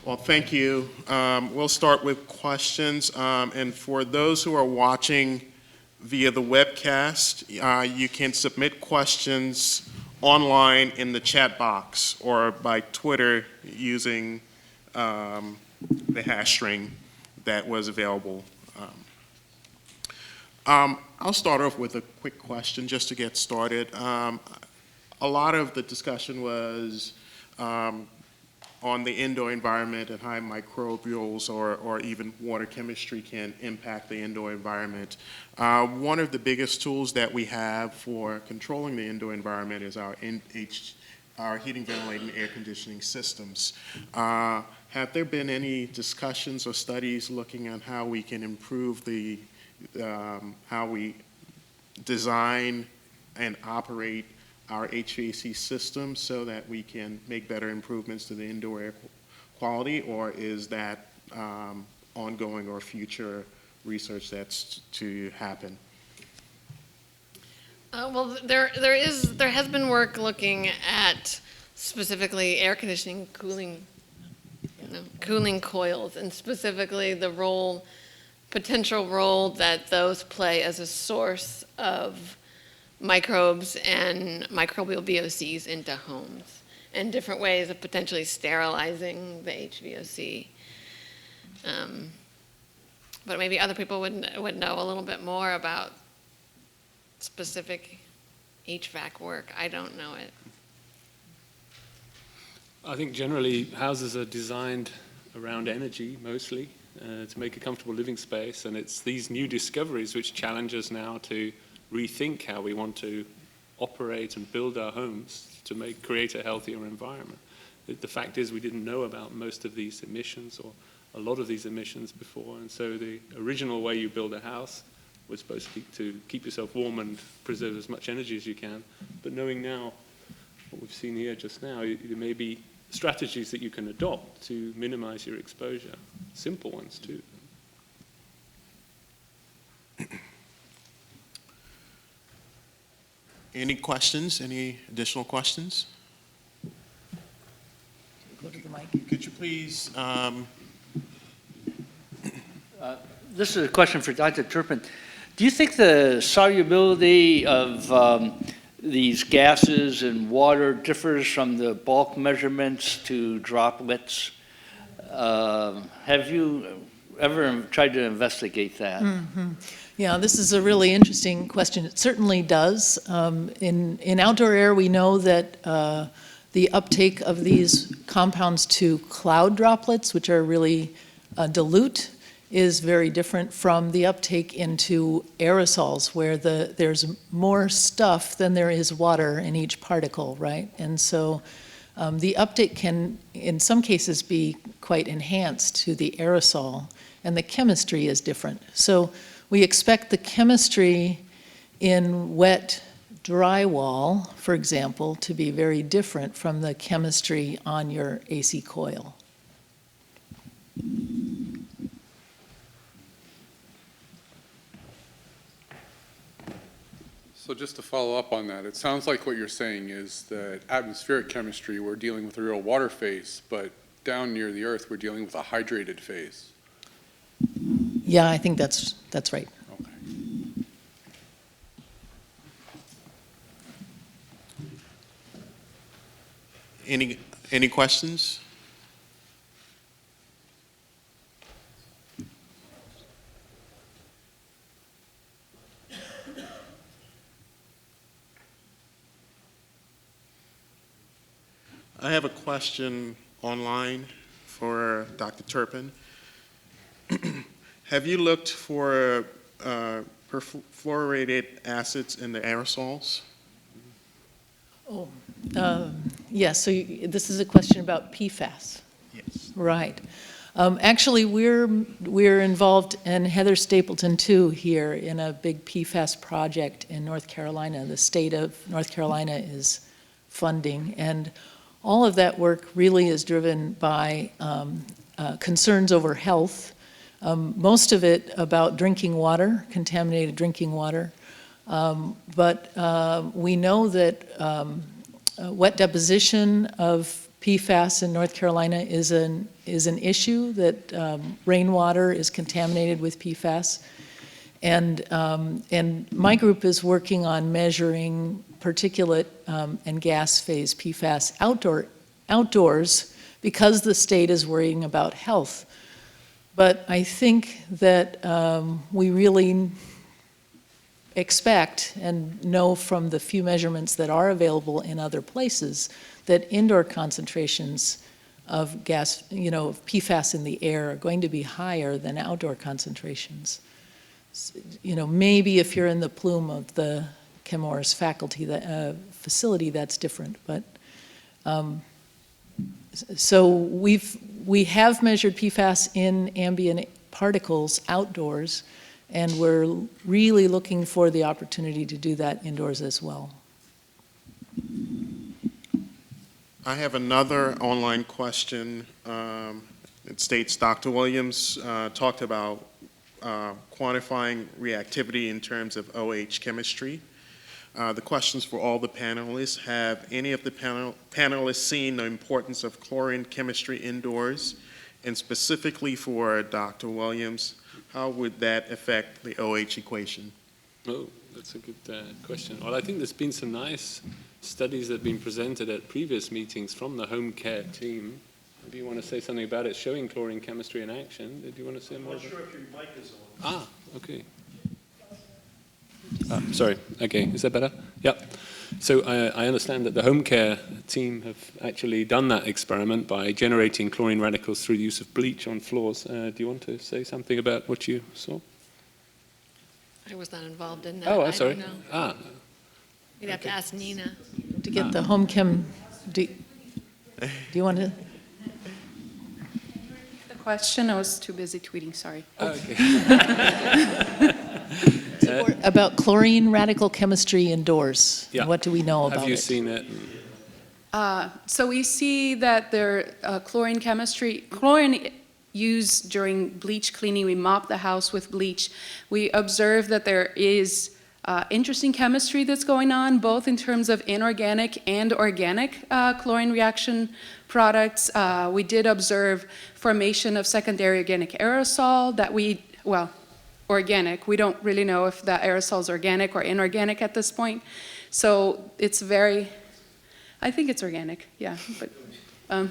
Well, thank you. We'll start with questions. And for those who are watching via the webcast, you can submit questions online in the chat box or by Twitter using the hash string that was available. I'll start off with a quick question just to get started. A lot of the discussion was on the indoor environment and how microbials or even water chemistry can impact the indoor environment. One of the biggest tools that we have for controlling the indoor environment is our heating, ventilating, air conditioning systems. Have there been any discussions or studies looking at how we can improve how we design and operate our HVAC system so that we can make better improvements to the indoor air quality, or is that ongoing or future research that's to happen? Well, there has been work looking at specifically air conditioning, cooling coils, and specifically the potential role that those play as a source of microbes and microbial VOCs into homes, and different ways of potentially sterilizing the HVOC. But maybe other people would know a little bit more about specific HVAC work. I don't know it. I think generally houses are designed around energy mostly to make a comfortable living space, and it's these new discoveries which challenge us now to rethink how we want to operate and build our homes to create a healthier environment. The fact is we didn't know about most of these emissions or a lot of these emissions before, and so the original way you build a house was supposed to keep yourself warm and preserve as much energy as you can. But knowing now what we've seen here just now, there may be strategies that you can adopt to minimize your exposure, simple ones too. Any questions? Any additional questions? Go to the mic. Could you please? This is a question for Dr. Turpin. Do you think the solubility of these gases in water differs from the bulk measurements to droplets? Have you ever tried to investigate that? Mm-hmm. Yeah, this is a really interesting question. It certainly does. In outdoor air, we know that the uptake of these compounds to cloud droplets, which are really dilute, is very different from the uptake into aerosols, where there's more stuff than there is water in each particle, right? And so the uptake can, in some cases, be quite enhanced to the aerosol, and the chemistry is different. So we expect the chemistry in wet drywall, for example, to be very different from the chemistry on your AC coil. So just to follow up on that, it sounds like what you're saying is that atmospheric chemistry, we're dealing with a real water phase, but down near the Earth, we're dealing with a hydrated phase. Yeah, I think that's right. Okay. Any questions? I have a question online for Dr. Turpin. Have you looked for perfluorinated acids in the aerosols? Oh, yes, so this is a question about PFAS. Yes. Right. Actually, we're involved, and Heather Stapleton too, here in a big PFAS project in North Carolina. The state of North Carolina is funding, and all of that work really is driven by concerns over health, most of it about drinking water, contaminated drinking water. But we know that wet deposition of PFAS in North Carolina is an issue, that rainwater is contaminated with PFAS. And my group is working on measuring particulate and gas phase PFAS outdoors because the state is worrying about health. But I think that we really expect and know from the few measurements that are available in other places that indoor concentrations of gas, of PFAS in the air are going to be higher than outdoor concentrations. Maybe if you're in the plume of the Chemours faculty facility, that's different. But so we have measured PFAS in ambient particles outdoors, and we're really looking for the opportunity to do that indoors as well. I have another online question. It states, Dr. Williams talked about quantifying reactivity in terms of OH chemistry. The questions for all the panelists: have any of the panelists seen the importance of chlorine chemistry indoors? And specifically for Dr. Williams, how would that affect the OH equation? Oh, that's a good question. Well, I think there's been some nice studies that have been presented at previous meetings from the home care team. Maybe you want to say something about it, showing chlorine chemistry in action. Did you want to say more? I'm not sure if your mic is on. Ah, okay. Sorry. Okay, is that better? Yeah. So I understand that the home care team have actually done that experiment by generating chlorine radicals through the use of bleach on floors. Do you want to say something about what you saw? I was not involved in that. Oh, I I'm sorry. don't know. Ah. You'd have to ask Nina. To get the home chem, do you want to? The question, I was too busy tweeting, sorry. Okay. About chlorine radical chemistry indoors. Yeah. What do we know about it? Have you seen it? So we see that chlorine used during bleach cleaning, we mop the house with bleach. We observe that there is interesting chemistry that's going on, both in terms of inorganic and organic chlorine reaction products. We did observe formation of secondary organic aerosol that organic. We don't really know if the aerosol is organic or inorganic at this point. So it's I think it's organic, yeah. But,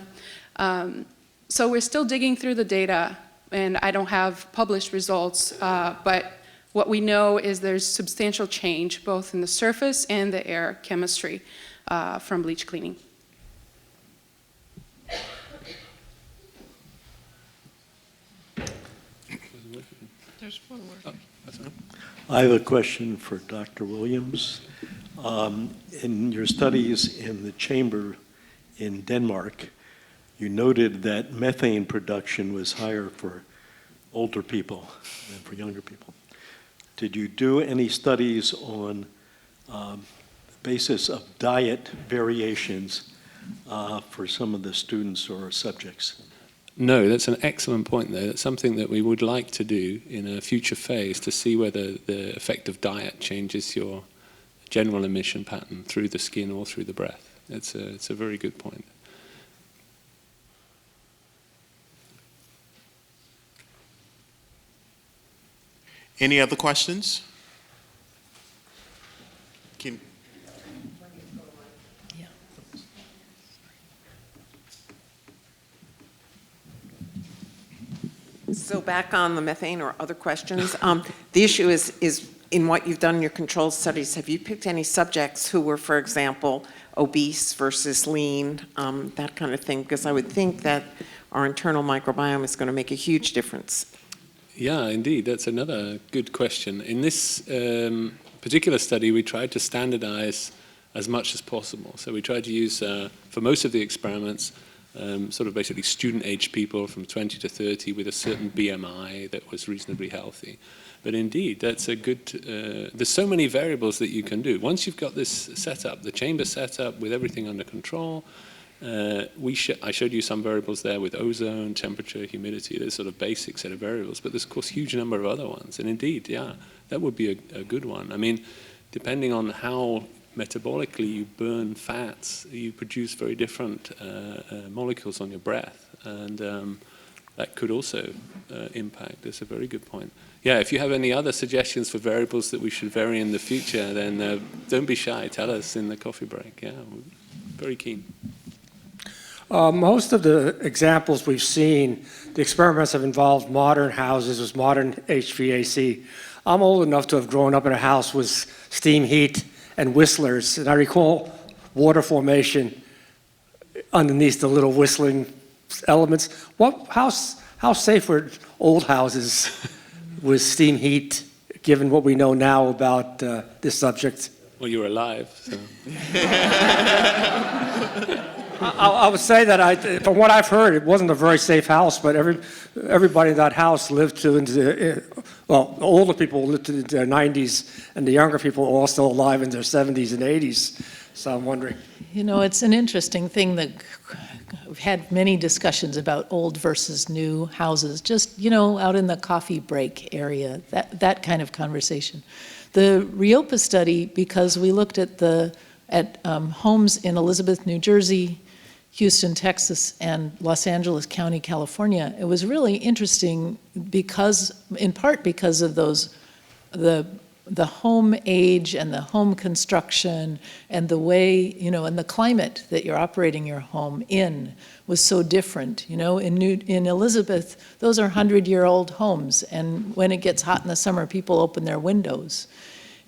so we're still digging through the data, and I don't have published results, but what we know is there's substantial change both in the surface and the air chemistry from bleach cleaning. There's one more. I have a question for Dr. Williams. In your studies in the chamber in Denmark, you noted that methane production was higher for older people than for younger people. Did you do any studies on the basis of diet variations for some of the students or subjects? No, that's an excellent point there. That's something that we would like to do in a future phase to see whether the effect of diet changes your general emission pattern through the skin or through the breath. It's a very good point. Any other questions? So back on the methane or other questions, the issue is in what you've done in your control studies, have you picked any subjects who were, for example, obese versus lean, that kind of thing? Because I would think that our internal microbiome is going to make a huge difference. Yeah, indeed. That's another good question. In this particular study, we tried to standardize as much as possible. So we tried to use, for most of the experiments, sort of basically student-age people from 20 to 30 with a certain BMI that was reasonably healthy. But indeed, that's a good, there's so many variables that you can do. Once you've got this set up, the chamber set up with everything under control, I showed you some variables there with ozone, temperature, humidity, there's sort of basic set of variables, but there's of course a huge number of other ones. And indeed, yeah, that would be a good one. I mean, depending on how metabolically you burn fats, you produce very different molecules on your breath, and that could also impact. That's a very good point. Yeah, if you have any other suggestions for variables that we should vary in the future, then don't be shy. Tell us in the coffee break. Yeah, we're very keen. Most of the examples we've seen, the experiments have involved modern houses with modern HVAC. I'm old enough to have grown up in a house with steam heat and whistlers, and I recall water formation underneath the little whistling elements. How safe were old houses with steam heat, given what we know now about this subject? Well, you're alive, so. I would say that from what I've heard, it wasn't a very safe house, but everybody in that house lived the older people lived to their 90s, and the younger people are all still alive in their 70s and 80s. So I'm wondering. You know, it's an interesting thing that we've had many discussions about old versus new houses, just, you know, out in the coffee break area, that kind of conversation. The RIOPA study, because we looked at homes in Elizabeth, New Jersey, Houston, Texas, and Los Angeles County, California, it was really interesting in part because of the home age and the home construction and the way, you know, and the climate that you're operating your home in was so different. You know, in Elizabeth, those are 100-year-old homes, and when it gets hot in the summer, people open their windows.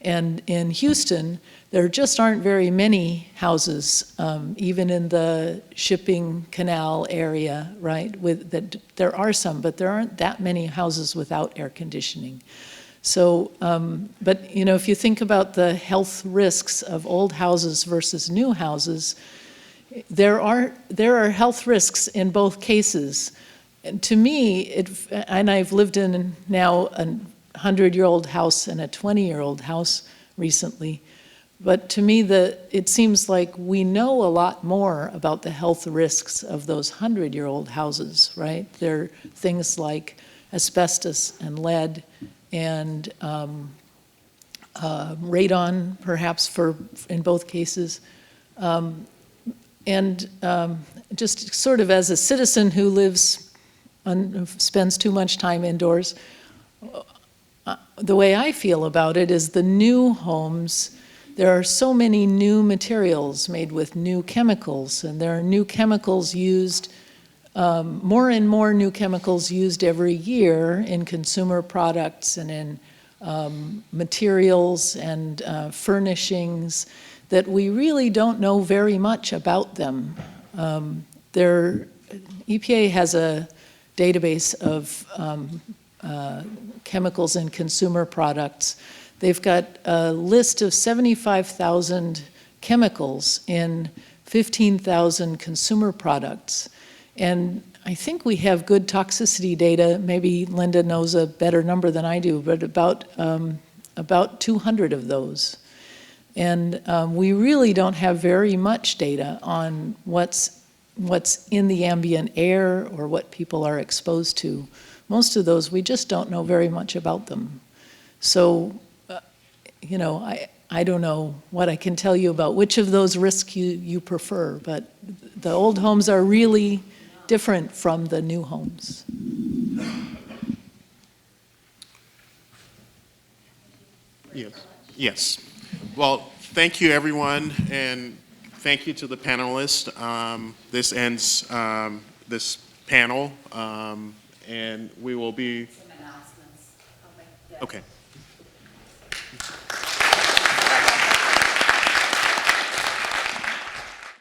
And in Houston, there just aren't very many houses, even in the shipping canal area, right? There are some, but there aren't that many houses without air conditioning. So, but you know, if you think about the health risks of old houses versus new houses, there are health risks in both cases. And to me, and I've lived in now a 100-year-old house and a 20-year-old house recently, but to me, it seems like we know a lot more about the health risks of those 100-year-old houses, right? There are things like asbestos and lead and radon, perhaps, in both cases. Just sort of as a citizen who spends too much time indoors, the way I feel about it is the new homes, there are so many new materials made with new chemicals, and there are new chemicals used, more and more new chemicals used every year in consumer products and in materials and furnishings that we really don't know very much about them. EPA has a database of chemicals in consumer products. They've got a list of 75,000 chemicals in 15,000 consumer products. And I think we have good toxicity data. Maybe Linda knows a better number than I do, but about 200 of those. And we really don't have very much data on what's in the ambient air or what people are exposed to. Most of those, we just don't know very much about them. So, you know, I don't know what I can tell you about which of those risks you prefer, but the old homes are really different from the new homes. Yes. Yes. Well, thank you, everyone, and thank you to the panelists. This ends this panel, and we will be. Some announcements. Okay.